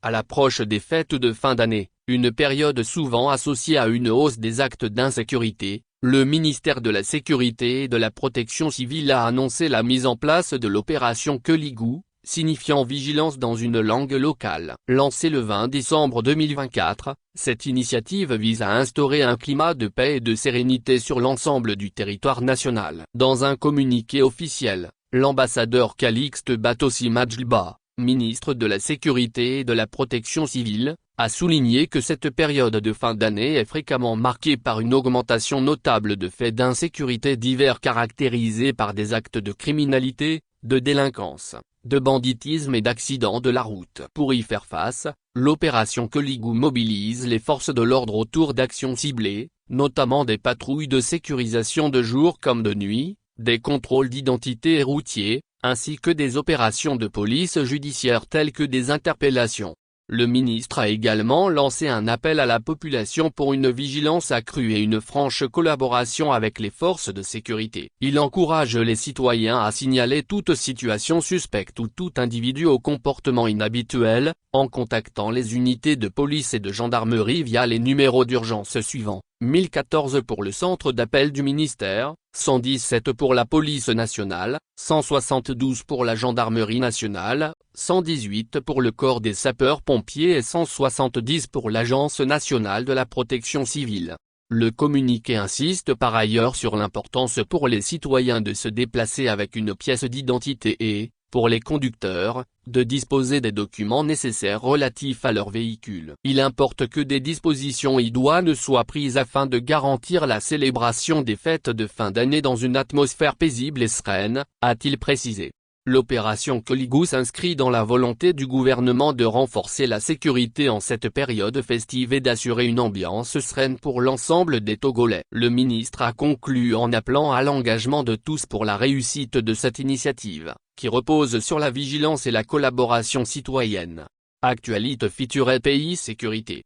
À l'approche des fêtes de fin d'année, une période souvent associée à une hausse des actes d'insécurité, le ministère de la Sécurité et de la Protection civile a annoncé la mise en place de l'opération Keligou, signifiant vigilance dans une langue locale. Lancée le 20 décembre 2024, cette initiative vise à instaurer un climat de paix et de sérénité sur l'ensemble du territoire national. Dans un communiqué officiel, l'ambassadeur Calixte Batossi Majlba, ministre de la Sécurité et de la Protection civile, a souligné que cette période de fin d'année est fréquemment marquée par une augmentation notable de faits d'insécurité divers caractérisés par des actes de criminalité, de délinquance, de banditisme et d'accidents de la route. Pour y faire face, l'opération Keligou mobilise les forces de l'ordre autour d'actions ciblées, notamment des patrouilles de sécurisation de jour comme de nuit, des contrôles d'identité routiers, ainsi que des opérations de police judiciaire telles que des interpellations. Le ministre a également lancé un appel à la population pour une vigilance accrue et une franche collaboration avec les forces de sécurité. Il encourage les citoyens à signaler toute situation suspecte ou tout individu au comportement inhabituel, en contactant les unités de police et de gendarmerie via les numéros d'urgence suivants: 1014 pour le centre d'appel du ministère, 117 pour la police nationale, 172 pour la gendarmerie nationale, 118 pour le corps des sapeurs-pompiers et 170 pour l'Agence nationale de la protection civile. Le communiqué insiste par ailleurs sur l'importance pour les citoyens de se déplacer avec une pièce d'identité et, pour les conducteurs, de disposer des documents nécessaires relatifs à leur véhicule. Il importe que des dispositions idoines soient prises afin de garantir la célébration des fêtes de fin d'année dans une atmosphère paisible et sereine, a-t-il précisé. L'opération Keligou s'inscrit dans la volonté du gouvernement de renforcer la sécurité en cette période festive et d'assurer une ambiance sereine pour l'ensemble des Togolais. Le ministre a conclu en appelant à l'engagement de tous pour la réussite de cette initiative, qui repose sur la vigilance et la collaboration citoyenne. Actualité Future et Pays Sécurité.